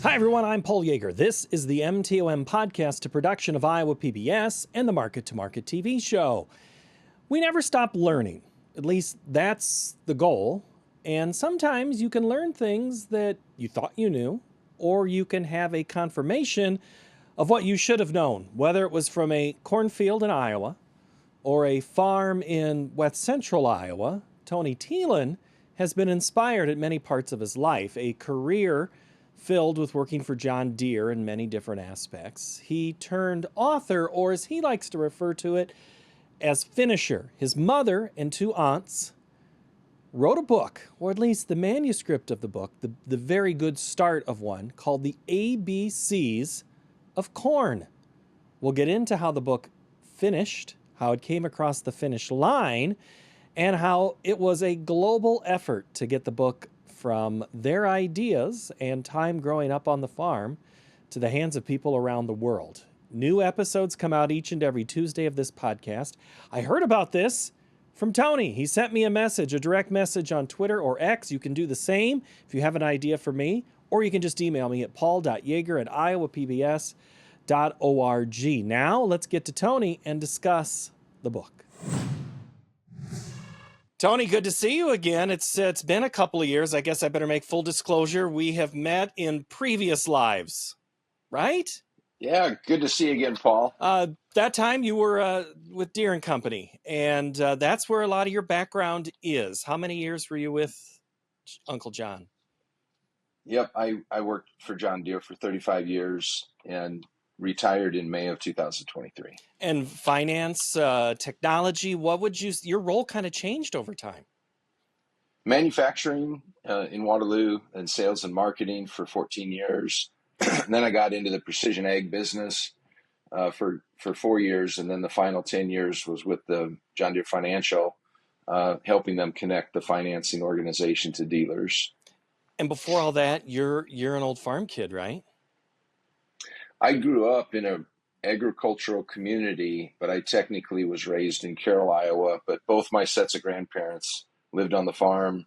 Hi, everyone. I'm Paul Yeager. This is the MTOM podcast, a production of Iowa PBS and the Market to Market TV show. We never stop learning. At least that's the goal. And sometimes you can learn things that you thought you knew, or you can have a confirmation of what you should have known, whether it was from a cornfield in Iowa or a farm in West Central Iowa. Tony Thelen has been inspired at many parts of his life, a career filled with working for John Deere in many different aspects. He turned author, or as he likes to refer to it, as finisher. His mother and two aunts wrote a book, or at least the manuscript of the book, the very good start of one, called The ABCs of Corn. We'll get into how the book finished, how it came across the finish line, and how it was a global effort to get the book from their ideas and time growing up on the farm to the hands of people around the world. New episodes come out each and every Tuesday of this podcast. I heard about this from Tony. He sent me a message, a direct message on Twitter or X. You can do the same if you have an idea for me, or you can just email me at paul.yeager@iowapbs.org. Now let's get to Tony and discuss the book. Tony, good to see you again. It's been a couple of years. I guess I better make full disclosure. We have met in previous lives, right? Yeah, good to see you again, Paul. That time you were with Deere and Company, and that's where a lot of your background is. How many years were you with Uncle John? Yep, I worked for John Deere for 35 years and retired in May of 2023. And finance, technology, your role kind of changed over time? Manufacturing in Waterloo and sales and marketing for 14 years. And then I got into the precision ag business for 4 years. And then the final 10 years was with the John Deere Financial, helping them connect the financing organization to dealers. And before all that, you're an old farm kid, right? I grew up in an agricultural community, but I technically was raised in Carroll, Iowa. But both my sets of grandparents lived on the farm,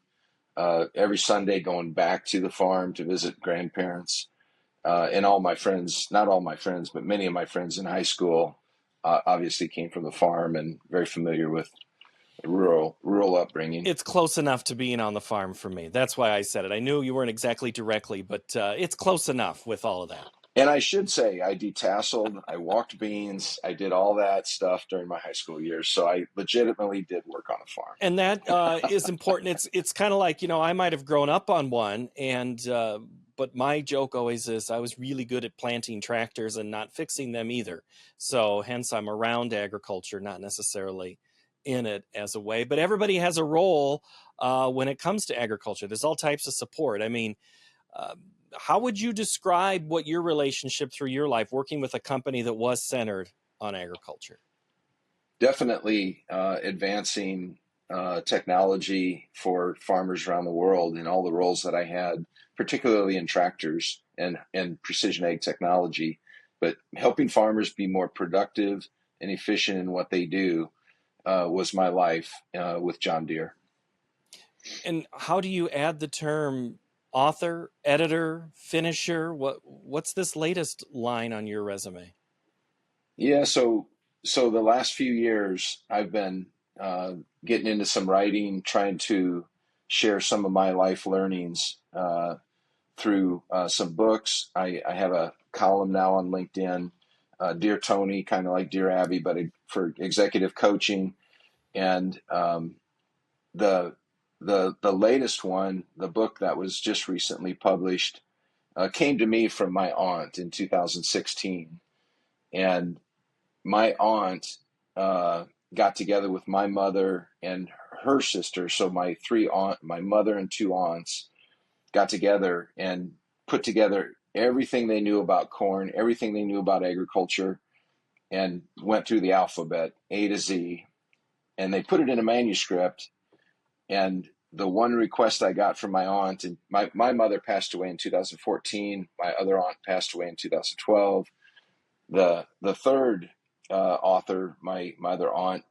every Sunday going back to the farm to visit grandparents. And all my friends, not all my friends, but many of my friends in high school obviously came from the farm and very familiar with rural upbringing. It's close enough to being on the farm for me. That's why I said it. I knew you weren't exactly directly, but it's close enough with all of that. And I should say I detasseled, I walked beans, I did all that stuff during my high school years. So I legitimately did work on a farm. And that is important. It's kind of like, I might have grown up on one, and but my joke always is I was really good at planting tractors and not fixing them either. So hence I'm around agriculture, not necessarily in it as a way. But everybody has a role when it comes to agriculture. There's all types of support. I mean, how would you describe what your relationship through your life working with a company that was centered on agriculture? Definitely advancing technology for farmers around the world in all the roles that I had, particularly in tractors and precision ag technology, but helping farmers be more productive and efficient in what they do was my life with John Deere. And how do you add the term author, editor, finisher? What's this latest line on your resume? Yeah, so the last few years I've been getting into some writing, trying to share some of my life learnings through some books. I have a column now on LinkedIn, Dear Tony, kind of like Dear Abby, but for executive coaching. And the latest one, the book that was just recently published, came to me from my aunt in 2016. And my aunt got together with my mother and her sister. So my mother and two aunts got together and put together everything they knew about corn, everything they knew about agriculture, and went through the alphabet A to Z. And they put it in a manuscript. And the one request I got from my aunt, and my mother passed away in 2014. My other aunt passed away in 2012. The third author, my other aunt,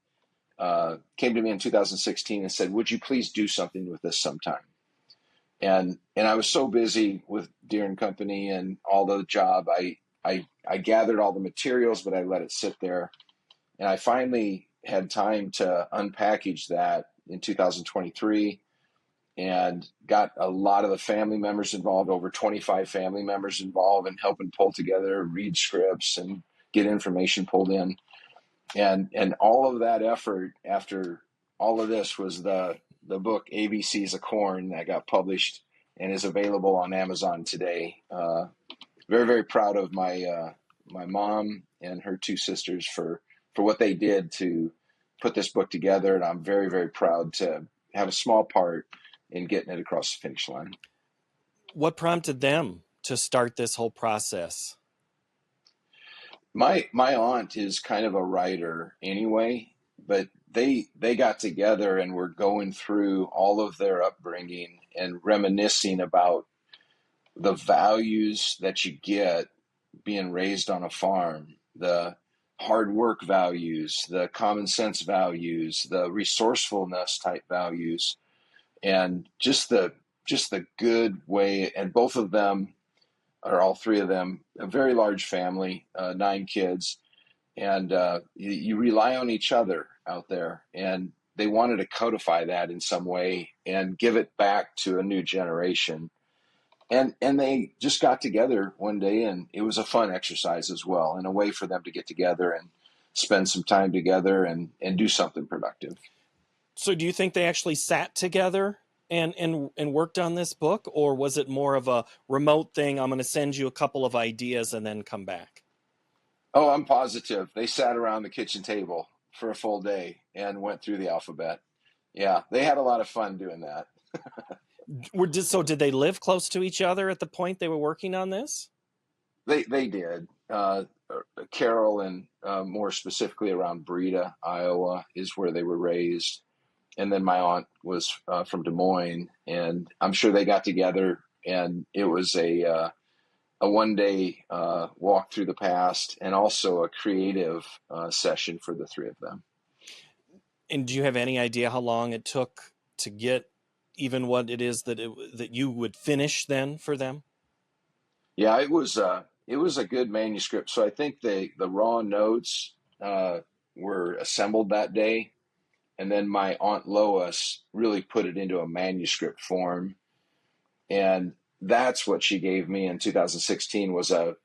came to me in 2016 and said, "Would you please do something with this sometime?" And I was so busy with Deere and Company and all the job, I gathered all the materials, but I let it sit there. And I finally had time to unpackage that in 2023 and got a lot of the family members involved, over 25 family members involved, in helping pull together, read scripts, and get information pulled in. And all of that effort after all of this was the book ABC's of Corn that got published and is available on Amazon today. Very, very proud of my mom and her two sisters for what they did to put this book together, and I'm very, very proud to have a small part in getting it across the finish line. What prompted them to start this whole process? My aunt is kind of a writer anyway, but they got together and were going through all of their upbringing and reminiscing about the values that you get being raised on a farm, the hard work values, the common sense values, the resourcefulness type values, and just the good way. And both of them, or all three of them, a very large family, 9 kids, and you rely on each other out there. And they wanted to codify that in some way and give it back to a new generation. And they just got together one day, and it was a fun exercise as well, and a way for them to get together and spend some time together and do something productive. So do you think they actually sat together and worked on this book, or was it more of a remote thing? I'm going to send you a couple of ideas and then come back. Oh, I'm positive they sat around the kitchen table for a full day and went through the alphabet. Yeah, they had a lot of fun doing that. So did they live close to each other at the point they were working on this? They did. Carol, and more specifically around Breda, Iowa, is where they were raised. And then my aunt was from Des Moines, and I'm sure they got together, and it was a 1 day walk through the past, and also a creative session for the three of them. And do you have any idea how long it took to get even what it is that you would finish then for them? Yeah, it was a good manuscript. So I think the raw notes were assembled that day, and then my aunt Lois really put it into a manuscript form, and that's what she gave me in 2016 was a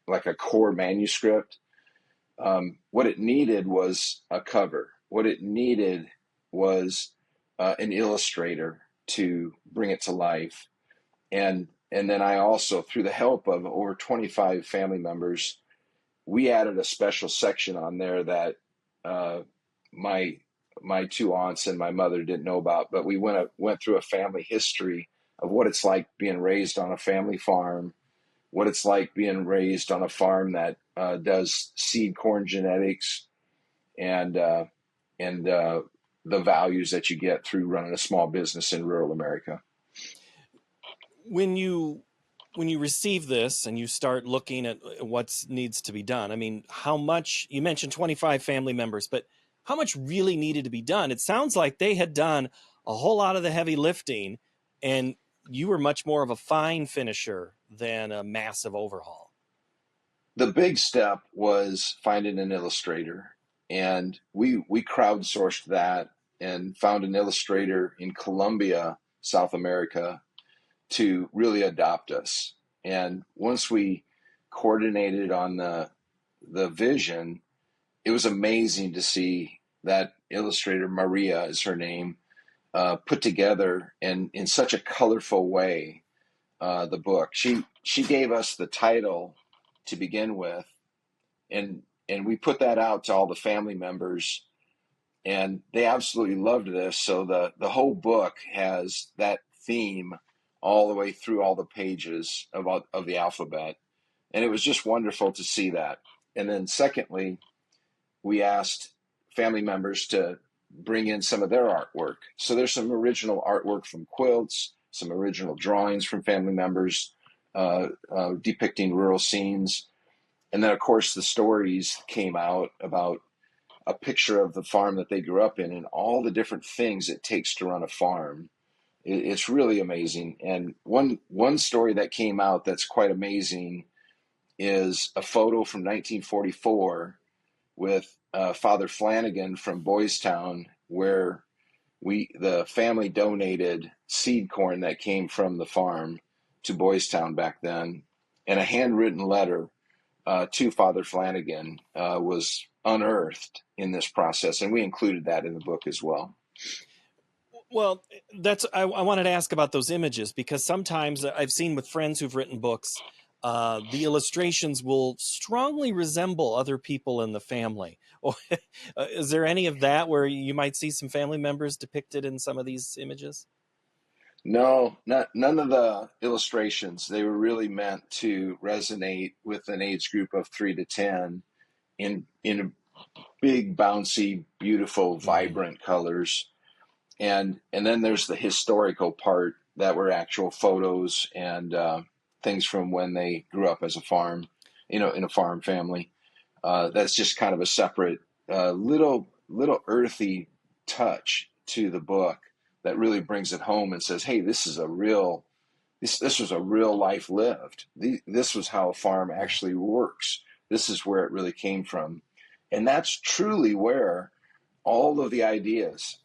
like a core manuscript. What it needed was a cover. What it needed was an illustrator to bring it to life. And then I also, through the help of over 25 family members, we added a special section on there that uh, my my two aunts and my mother didn't know about. But we went through a family history of what it's like being raised on a family farm, what it's like being raised on a farm that does seed corn genetics, and the values that you get through running a small business in rural America. When you receive this and you start looking at what needs to be done, I mean, how much, you mentioned 25 family members, but how much really needed to be done? It sounds like they had done a whole lot of the heavy lifting, and you were much more of a fine finisher than a massive overhaul. The big step was finding an illustrator, and we crowdsourced that and found an illustrator in Colombia, South America, to really adopt us. And once we coordinated on the vision, it was amazing to see that illustrator, Maria is her name, put together and in such a colorful way the book. She gave us the title to begin with, and we put that out to all the family members, and they absolutely loved this. So the whole book has that theme all the way through all the pages of the alphabet, and it was just wonderful to see that. And then secondly, we asked family members to bring in some of their artwork. So there's some original artwork from quilts, some original drawings from family members depicting rural scenes. And then, of course, the stories came out about a picture of the farm that they grew up in and all the different things it takes to run a farm. It's really amazing. And one story that came out that's quite amazing is a photo from 1944 with Father Flanagan from Boys Town, where the family donated seed corn that came from the farm to Boys Town back then, and a handwritten letter to Father Flanagan was unearthed in this process, and we included that in the book as well. Well, I wanted to ask about those images, because sometimes I've seen with friends who've written books, the illustrations will strongly resemble other people in the family. Or is there any of that where you might see some family members depicted in some of these images? No, none of the illustrations. They were really meant to resonate with an age group of 3 to 10 in big, bouncy, beautiful, Mm-hmm. vibrant colors. And then there's the historical part that were actual photos and things from when they grew up as a farm, in a farm family. That's just kind of a separate little earthy touch to the book that really brings it home and says, "Hey, this was a real life lived. This was how a farm Right. actually works. This is where it really came from," and that's truly where all the ideas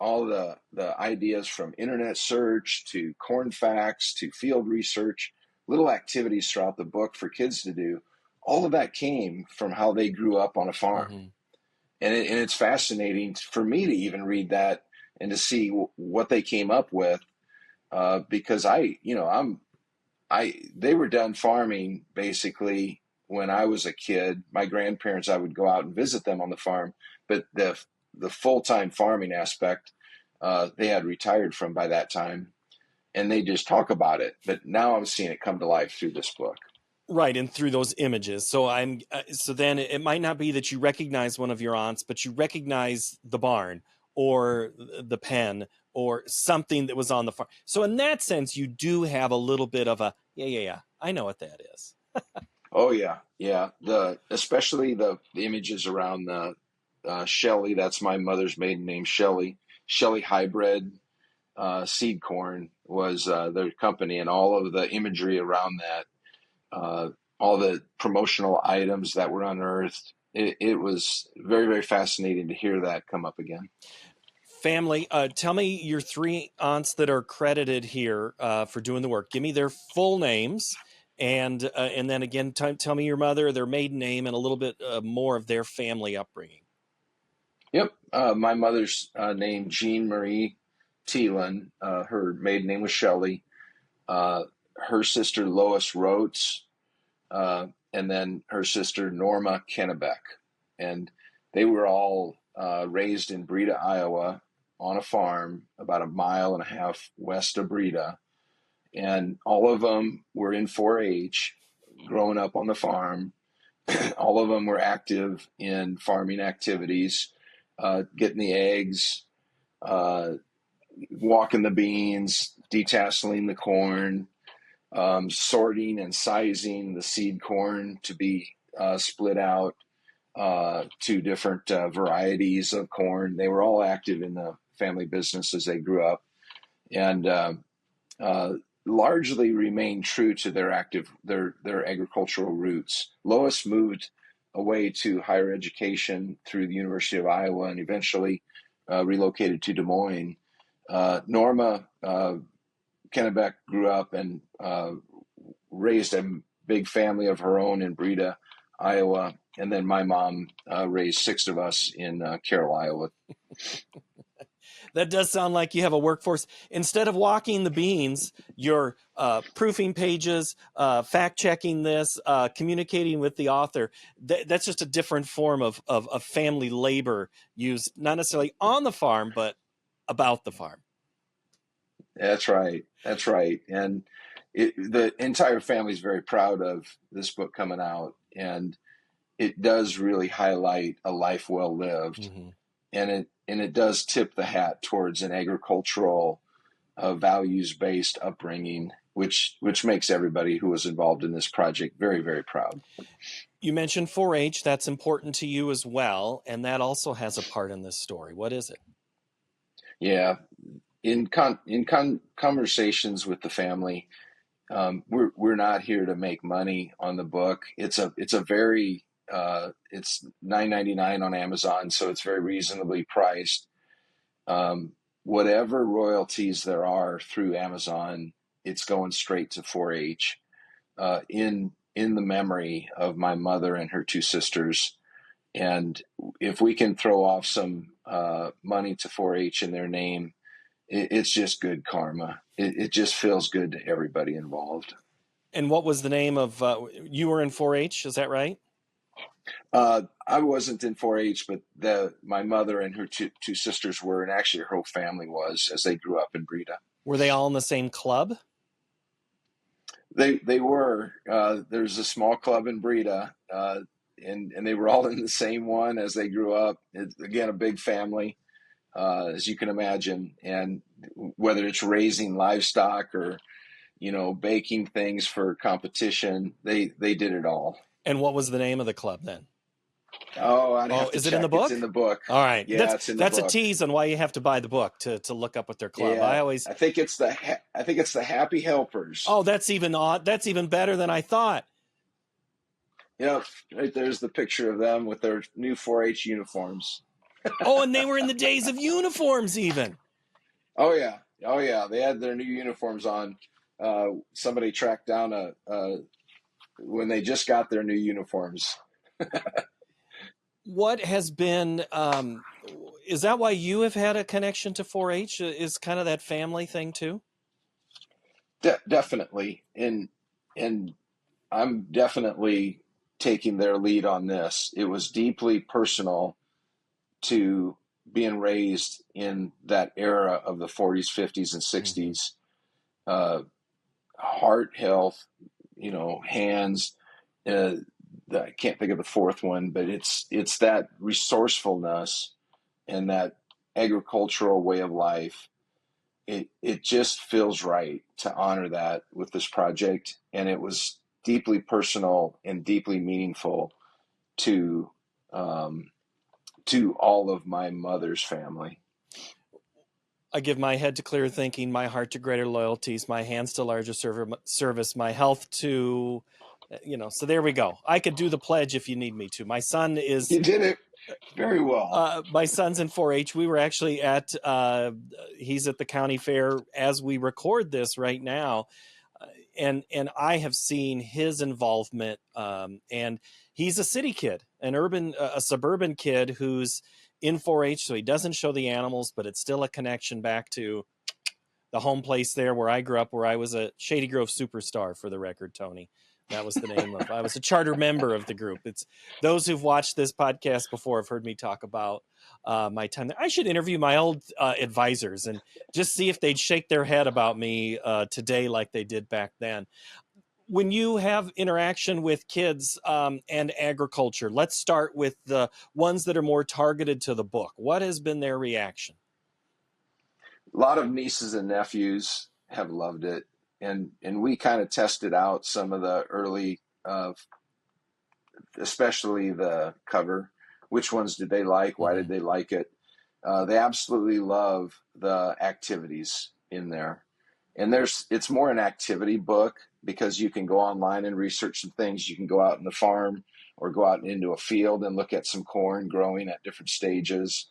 from internet search to corn facts to field research, little activities throughout the book for kids to do, all of that came from how they grew up on a farm. Mm-hmm. And it's fascinating for me to even read that and to see what they came up with, because they were done farming basically when I was a kid. My grandparents, I would go out and visit them on the farm, but the full time farming aspect, they had retired from by that time, and they just talk about it. But now I'm seeing it come to life through this book. Right, and through those images. So then it might not be that you recognize one of your aunts, but you recognize the barn or the pen or something that was on the farm. So in that sense, you do have a little bit of a yeah. I know what that is. Oh yeah, yeah. Especially the images around the Shelley. That's my mother's maiden name, Shelley. Shelley Hybrid Seed Corn was their company, and all of the imagery around that, all the promotional items that were unearthed. It was very, very fascinating to hear that come up again. Family, tell me your three aunts that are credited here for doing the work. Give me their full names, and then again, tell me your mother, their maiden name, and a little bit more of their family upbringing. Yep. My mother's name, Jean Marie Thelen. Her maiden name was Shelley. Uh, Her sister, Lois Rhodes, and then her sister, Norma Kennebeck. And they were all raised in Breda, Iowa, on a farm about a mile and a half west of Breda. And all of them were in 4-H, growing up on the farm. All of them were active in farming activities, getting the eggs, uh, walking the beans, detasseling the corn, sorting and sizing the seed corn to be split out to different varieties of corn. They were all active in the family business as they grew up, and uh, largely remained true to their agricultural roots. Lois moved away to higher education through the University of Iowa and eventually relocated to Des Moines. Norma Kennebeck grew up and raised a big family of her own in Breda, Iowa, and then my mom raised 6 of us in Carroll, Iowa. That does sound like you have a workforce. Instead of walking the beans, you're proofing pages, fact checking this, communicating with the author. That's just a different form of family labor used, not necessarily on the farm, but about the farm. That's right. That's right. And the entire family is very proud of this book coming out, and it does really highlight a life well lived, Mm-hmm. and it does tip the hat towards an agricultural, values based upbringing, which makes everybody who was involved in this project very, very proud. You mentioned 4-H. That's important to you as well, and that also has a part in this story. What is it? Yeah. conversations with the family, we're not here to make money on the book. It's a very it's $9.99 on Amazon, so it's very reasonably priced. Whatever royalties there are through Amazon, it's going straight to 4-H, in the memory of my mother and her two sisters. And if we can throw off some money to 4-H in their name, it's just good karma. It just feels good to everybody involved. And what was the name of, you were in 4-H, is that right? I wasn't in 4-H, but my mother and her two sisters were, and actually her whole family was, as they grew up in Breda. Were they all in the same club? They were. There's a small club in Breda, and they were all in the same one as they grew up. It's, again, a big family, as you can imagine. And whether it's raising livestock or baking things for competition, they did it all. And what was the name of the club then? Oh, I'd have to is it in the check. It's book? in the book. All right. Yeah, it's in the That's a book. tease on why you have to buy the book to look up what their club. Yeah, I think it's the Happy Helpers. Oh, that's even odd. That's even better than I thought. Yep, right there's the picture of them with their new 4-H uniforms. Oh, and they were in the days of uniforms even. Oh yeah, they had their new uniforms on. Somebody tracked down when they just got their new uniforms. What has been, is that why you have had a connection to 4-H? Is kind of that family thing too? Definitely, and I'm definitely taking their lead on this. It was deeply personal to being raised in that era of the 40s, 50s, and 60s. Mm-hmm. Heart health, hands. I can't think of the fourth one, but it's that resourcefulness and that agricultural way of life. It just feels right to honor that with this project, and it was deeply personal and deeply meaningful to all of my mother's family. I give my head to clear thinking, my heart to greater loyalties, my hands to larger service, my health to, so there we go. I could do the pledge if you need me to. My son is... You did it very well. My son's in 4-H. We were actually he's at the county fair as we record this right now. And I have seen his involvement, and he's a city kid, a suburban kid who's in 4-H, so he doesn't show the animals, but it's still a connection back to the home place there where I grew up, where I was a Shady Grove superstar, for the record, Tony. That was the name of. I was a charter member of the group. It's those who've watched this podcast before have heard me talk about my time there. I should interview my old advisors and just see if they'd shake their head about me today like they did back then. When you have interaction with kids and agriculture, let's start with the ones that are more targeted to the book. What has been their reaction? A lot of nieces and nephews have loved it. And we kind of tested out some of the early, especially the cover. Which ones did they like? Why did they like it? They absolutely love the activities in there. And it's more an activity book because you can go online and research some things. You can go out in the farm or go out into a field and look at some corn growing at different stages.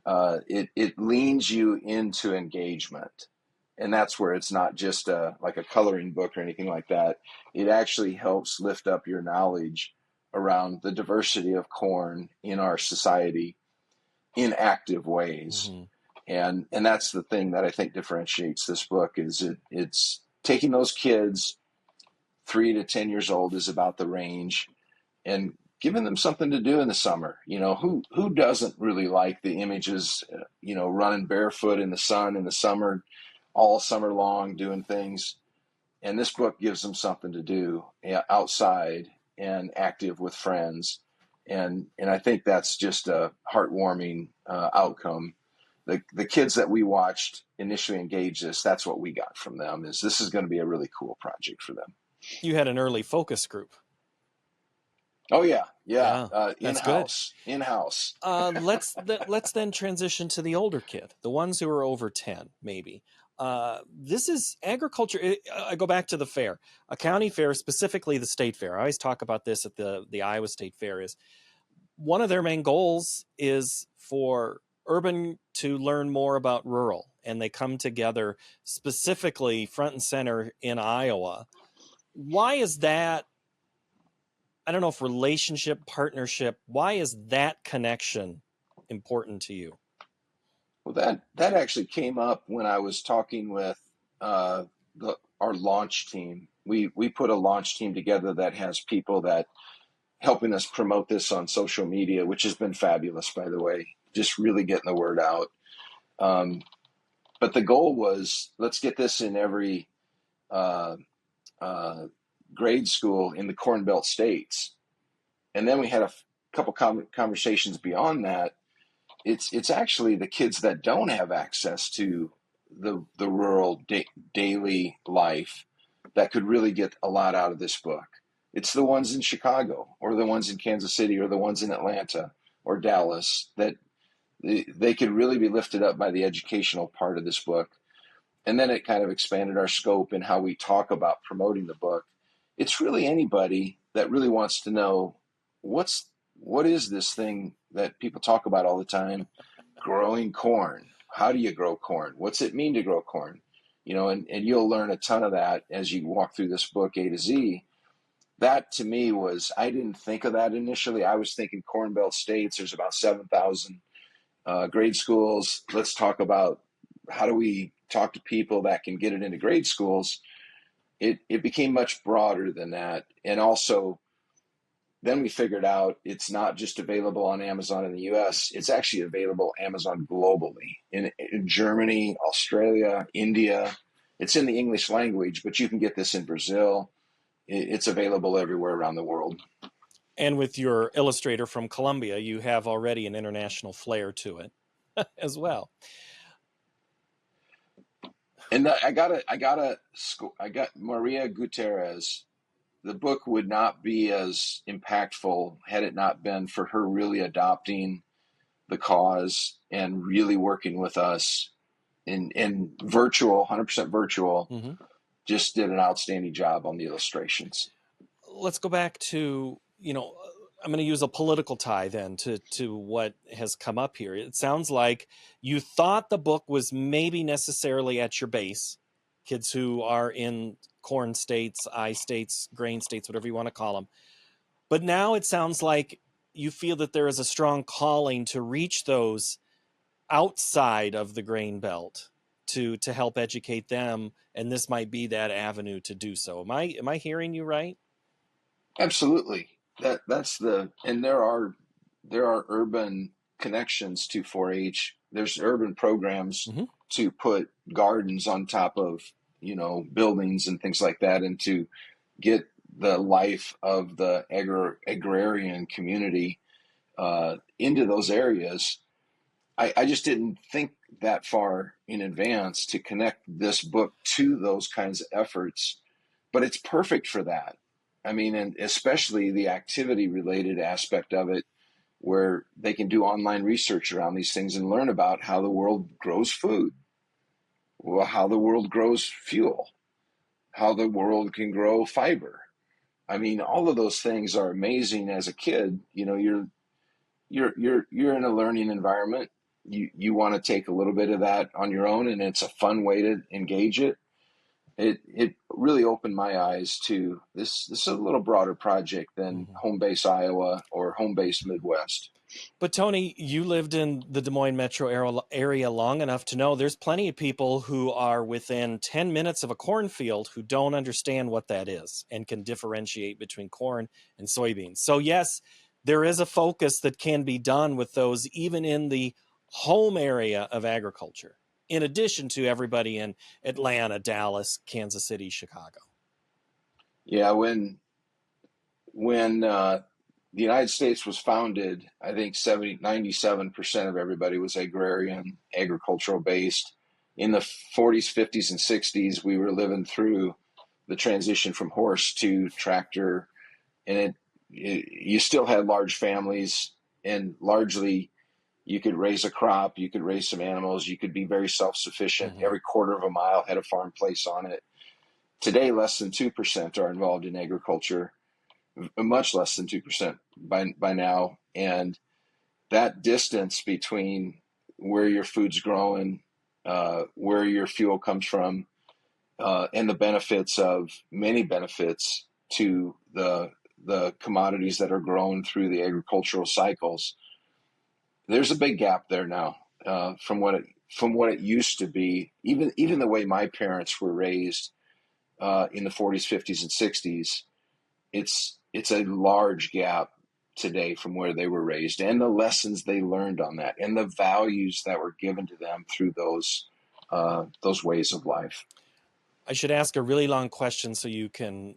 It leans you into engagement. And that's where it's not just like a coloring book or anything like that. It actually helps lift up your knowledge around the diversity of corn in our society in active ways. Mm-hmm. And that's the thing that I think differentiates this book is it's taking those kids 3 to 10 years old is about the range, and giving them something to do in the summer. Who doesn't really like the images, running barefoot in the sun in the summer, all summer long doing things. And this book gives them something to do outside and active with friends. And I think that's just a heartwarming outcome. The kids that we watched initially engage this, that's what we got from them, is this is going to be a really cool project for them. You had an early focus group. Oh yeah, yeah. Yeah, In that's good. house, in house. Let's then transition to the older kid, the ones who are over 10, maybe. This is agriculture. I go back to the fair, a county fair, specifically the state fair. I always talk about this at the Iowa State Fair. Is one of their main goals is for urban to learn more about rural, and they come together specifically front and center in Iowa. Why is that? I don't know if relationship, partnership, why is that connection important to you? Well, that actually came up when I was talking with uh, our launch team. We put a launch team together that has people that helping us promote this on social media, which has been fabulous, by the way. Just really getting the word out. Um, but the goal was let's get this in every uh, uh, grade school in the Corn Belt states, and then we had a couple conversations beyond that. It's actually the kids that don't have access to the rural daily life that could really get a lot out of this book. It's the ones in Chicago or the ones in Kansas City or the ones in Atlanta or Dallas that they could really be lifted up by the educational part of this book. And then it kind of expanded our scope in how we talk about promoting the book. It's really anybody that really wants to know what is this thing that people talk about all the time, growing corn. How do you grow corn? What's it mean to grow corn? And you'll learn a ton of that as you walk through this book A to Z. That to me was, I didn't think of that initially. I was thinking Corn Belt states, there's about 7,000 grade schools. Let's talk about how do we talk to people that can get it into grade schools. It became much broader than that. And also, then we figured out it's not just available on Amazon in the US, it's actually available Amazon globally in Germany, Australia, India. It's in the English language, but you can get this in Brazil. It's available everywhere around the world. And with your illustrator from Colombia, you have already an international flair to it as well. And I got Maria Gutierrez. The book would not be as impactful had it not been for her really adopting the cause and really working with us in virtual, 100% virtual. Mm-hmm. Just did an outstanding job on the illustrations. Let's go back to, I'm going to use a political tie then to what has come up here. It sounds like you thought the book was maybe necessarily at your base, kids who are in corn states, I states, grain states, whatever you want to call them. But now it sounds like you feel that there is a strong calling to reach those outside of the grain belt to help educate them, and this might be that avenue to do so. Am I hearing you right? Absolutely. That's and there are urban connections to 4-H. There's urban programs Mm-hmm. to put gardens on top of, buildings and things like that, and to get the life of the agrarian community into those areas. I just didn't think that far in advance to connect this book to those kinds of efforts, but it's perfect for that. I mean, and especially the activity related aspect of it, where they can do online research around these things and learn about how the world grows food, well, how the world grows fuel, how the world can grow fiber. I mean, all of those things are amazing as a kid. You're in a learning environment. You want to take a little bit of that on your own, and it's a fun way to engage it. It really opened my eyes to this. This is a little broader project than Mm-hmm. Home Base Iowa or Home Base Midwest. But Tony, you lived in the Des Moines metro area long enough to know there's plenty of people who are within 10 minutes of a cornfield who don't understand what that is and can differentiate between corn and soybeans. So yes, there is a focus that can be done with those even in the home area of agriculture, in addition to everybody in Atlanta, Dallas, Kansas City, Chicago. Yeah, when the United States was founded, I think 97% of everybody was agrarian, agricultural based. In the 40s, 50s, and 60s, we were living through the transition from horse to tractor, and you still had large families, and largely you could raise a crop, you could raise some animals, you could be very self-sufficient. Hmm. Every quarter of a mile had a farm place on it. Today, less than 2% are involved in agriculture, much less than 2% by now. And that distance between where your food's growing, where your fuel comes from, and the benefits of many benefits to the commodities that are grown through the agricultural cycles. There's a big gap there now, from what it used to be. Even the way my parents were raised in the 40s, 50s, and 60s, it's a large gap today from where they were raised, and the lessons they learned on that, and the values that were given to them through those ways of life. I should ask a really long question so you can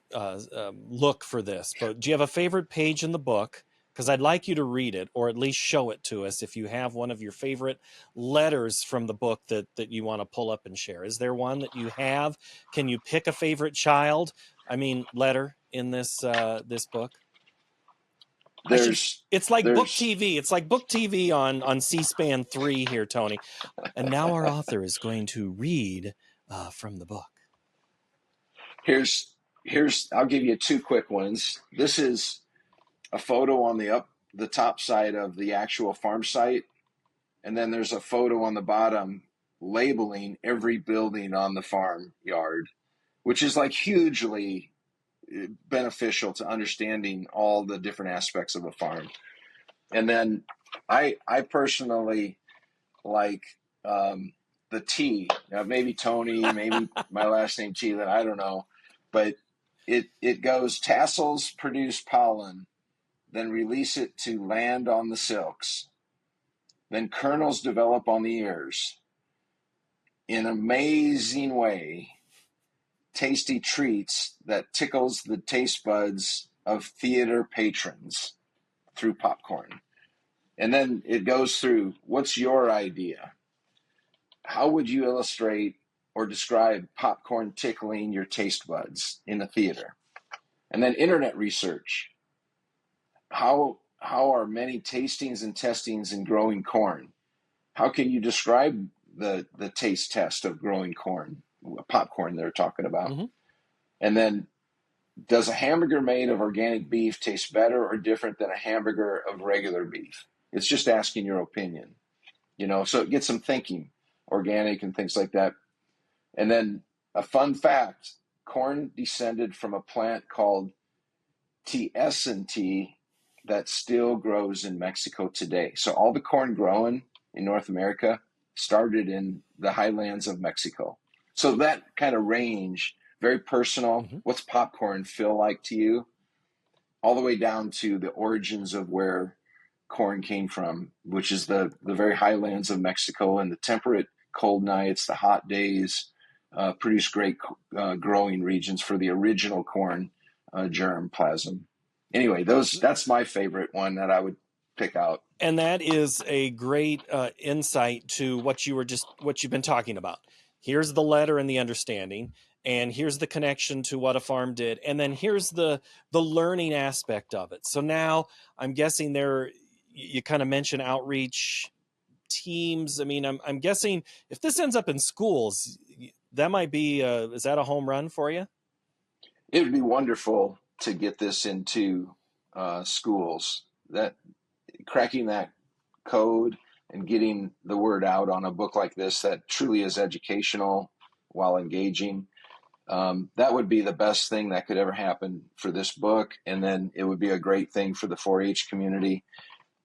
look for this. But do you have a favorite page in the book? Because I'd like you to read it, or at least show it to us if you have one of your favorite letters from the book that you want to pull up and share. Is there one that you have? Can you pick a favorite child? I mean, letter in this book? I should. There's It's like book there's TV. It's like book TV on C-SPAN 3 here, Tony. And now our author is going to read from the book. Here's I'll give you two quick ones. This is a photo on the top side of the actual farm site, and then there's a photo on the bottom labeling every building on the farm yard, which is like hugely beneficial to understanding all the different aspects of a farm. And then I personally like the T. Now, maybe Tony, maybe my last name Thelen, I don't know, but it goes: tassels produce pollen, then release it to land on the silks. Then kernels develop on the ears. In amazing way, tasty treats that tickles the taste buds of theater patrons through popcorn. And then it goes through, what's your idea? How would you illustrate or describe popcorn tickling your taste buds in a theater? And then internet research. How are many tastings and testings in growing corn? How can you describe the taste test of growing corn, popcorn they're talking about? Mm-hmm. And then, does a hamburger made of organic beef taste better or different than a hamburger of regular beef? It's just asking your opinion, so it gets them thinking, organic and things like that. And then a fun fact: corn descended from a plant called TSNT that still grows in Mexico today. So all the corn grown in North America started in the highlands of Mexico. So that kind of range, very personal. Mm-hmm. What's popcorn feel like to you? All the way down to the origins of where corn came from, which is the very highlands of Mexico, and the temperate cold nights, the hot days, produce great growing regions for the original corn germplasm. Anyway, that's my favorite one that I would pick out. And that is a great insight to what you've been talking about. Here's the letter and the understanding, and here's the connection to what a farm did, and then here's the learning aspect of it. So now I'm guessing you kind of mentioned outreach teams. I mean, I'm guessing if this ends up in schools, that might be is that a home run for you? It would be wonderful to get this into schools. That cracking that code and getting the word out on a book like this that truly is educational while engaging. That would be the best thing that could ever happen for this book. And then it would be a great thing for the 4-H community.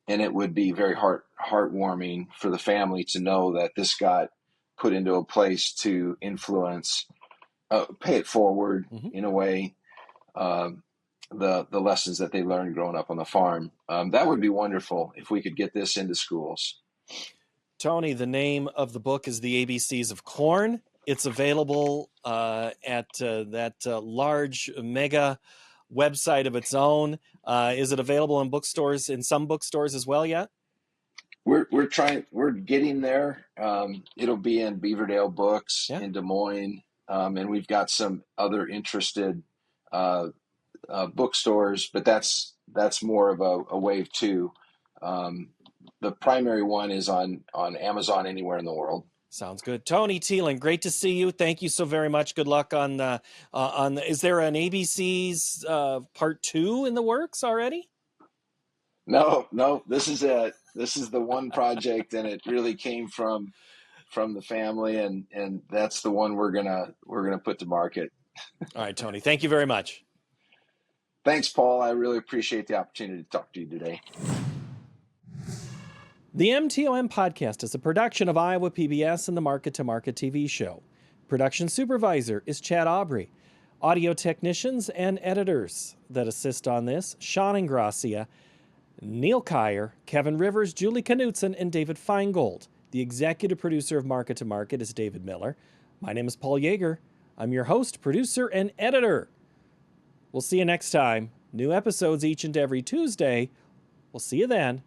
And it would be very heartwarming for the family to know that this got put into a place to influence, pay it forward in a way, the lessons that they learned growing up on the farm. That would be wonderful if we could get this into schools. Tony, the name of the book is The ABCs of Corn. It's available at that large mega website of its own. Is it available in bookstores, in some bookstores as well yet? We're getting there. It'll be in Beaverdale Books in Des Moines, and we've got some other interested bookstores, but that's that's more of a wave two. Um, the primary one is on Amazon anywhere in the world. Sounds good. Tony Thelen, great to see you. Thank you so very much. Good luck on is there an ABC's part 2 in the works already? No, no, this is it. This is the one project, and it really came from the family, and that's the one we're gonna put to market. All right, Tony. Thank you very much. Thanks, Paul. I really appreciate the opportunity to talk to you today. The MTOM podcast is a production of Iowa PBS and the Market to Market TV show. Production supervisor is Chad Aubrey. Audio technicians and editors that assist on this, Sean Ingracia, Neil Kyer, Kevin Rivers, Julie Knutson, and David Feingold. The executive producer of Market to Market is David Miller. My name is Paul Yeager. I'm your host, producer, and editor. We'll see you next time. New episodes each and every Tuesday. We'll see you then.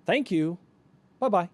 Thank you. Bye-bye.